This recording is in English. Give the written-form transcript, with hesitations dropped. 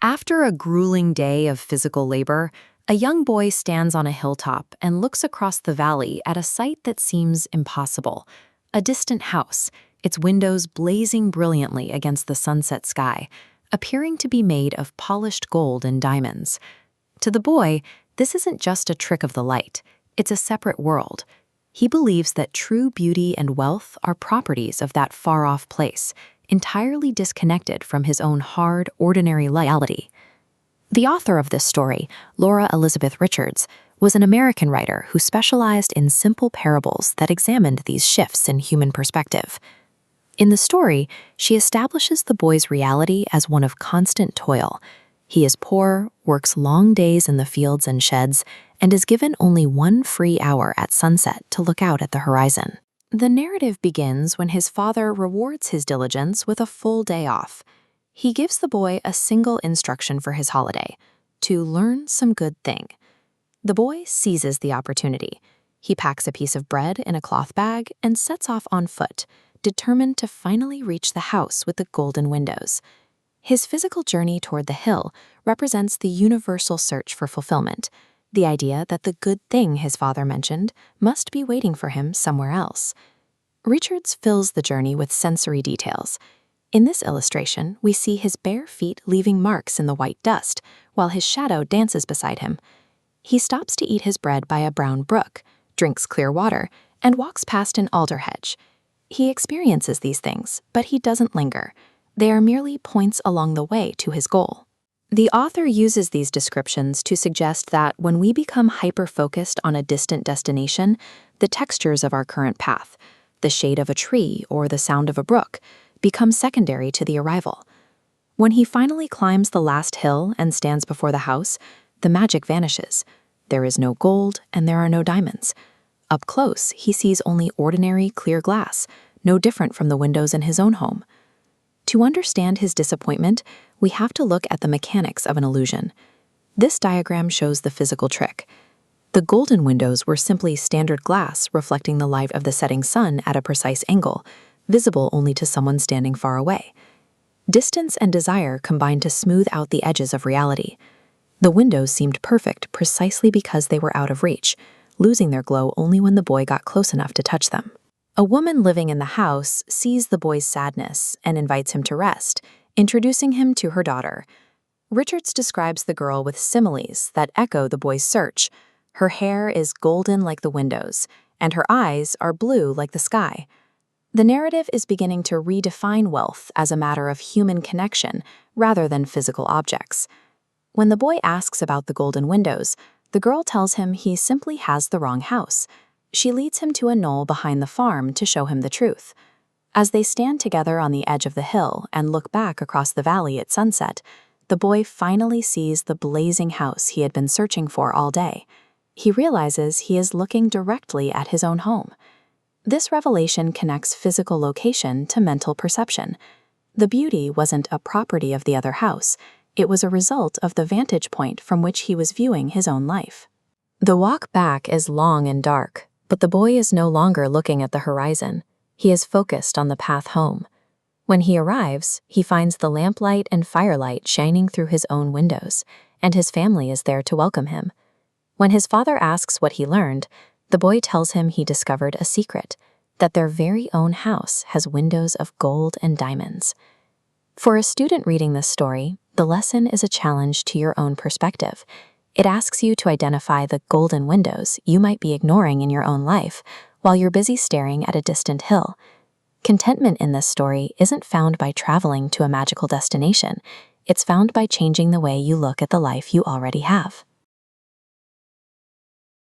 After a grueling day of physical labor, a young boy stands on a hilltop and looks across the valley at a sight that seems impossible. A distant house, its windows blazing brilliantly against the sunset sky, appearing to be made of polished gold and diamonds. To the boy, this isn't just a trick of the light, it's a separate world. He believes that true beauty and wealth are properties of that far-off place, entirely disconnected from his own hard, ordinary reality. The author of this story, Laura Elizabeth Richards, was an American writer who specialized in simple parables that examined these shifts in human perspective. In the story, she establishes the boy's reality as one of constant toil. He is poor, works long days in the fields and sheds, and is given only one free hour at sunset to look out at the horizon. The narrative begins when his father rewards his diligence with a full day off. He gives the boy a single instruction for his holiday: to learn some good thing. The boy seizes the opportunity. He packs a piece of bread in a cloth bag and sets off on foot, determined to finally reach the house with the golden windows. His physical journey toward the hill represents the universal search for fulfillment, the idea that the good thing his father mentioned must be waiting for him somewhere else. Richards fills the journey with sensory details. In this illustration, we see his bare feet leaving marks in the white dust, while his shadow dances beside him. He stops to eat his bread by a brown brook, drinks clear water, and walks past an alder hedge. He experiences these things, but he doesn't linger. They are merely points along the way to his goal. The author uses these descriptions to suggest that when we become hyper-focused on a distant destination, the textures of our current path, the shade of a tree or the sound of a brook, become secondary to the arrival. When he finally climbs the last hill and stands before the house, the magic vanishes. There is no gold and there are no diamonds. Up close, he sees only ordinary, clear glass, no different from the windows in his own home. To understand his disappointment, we have to look at the mechanics of an illusion. This diagram shows the physical trick. The golden windows were simply standard glass reflecting the light of the setting sun at a precise angle, visible only to someone standing far away. Distance and desire combined to smooth out the edges of reality. The windows seemed perfect precisely because they were out of reach, losing their glow only when the boy got close enough to touch them. A woman living in the house sees the boy's sadness and invites him to rest, introducing him to her daughter. Richards describes the girl with similes that echo the boy's search. Her hair is golden like the windows, and her eyes are blue like the sky. The narrative is beginning to redefine wealth as a matter of human connection rather than physical objects. When the boy asks about the golden windows, the girl tells him he simply has the wrong house. She leads him to a knoll behind the farm to show him the truth. As they stand together on the edge of the hill and look back across the valley at sunset, the boy finally sees the blazing house he had been searching for all day. He realizes he is looking directly at his own home. This revelation connects physical location to mental perception. The beauty wasn't a property of the other house. It was a result of the vantage point from which he was viewing his own life. The walk back is long and dark, but the boy is no longer looking at the horizon. He is focused on the path home. When he arrives, he finds the lamplight and firelight shining through his own windows, and his family is there to welcome him. When his father asks what he learned, the boy tells him he discovered a secret, that their very own house has windows of gold and diamonds. For a student reading this story, the lesson is a challenge to your own perspective. It asks you to identify the golden windows you might be ignoring in your own life while you're busy staring at a distant hill. Contentment in this story isn't found by traveling to a magical destination. It's found by changing the way you look at the life you already have.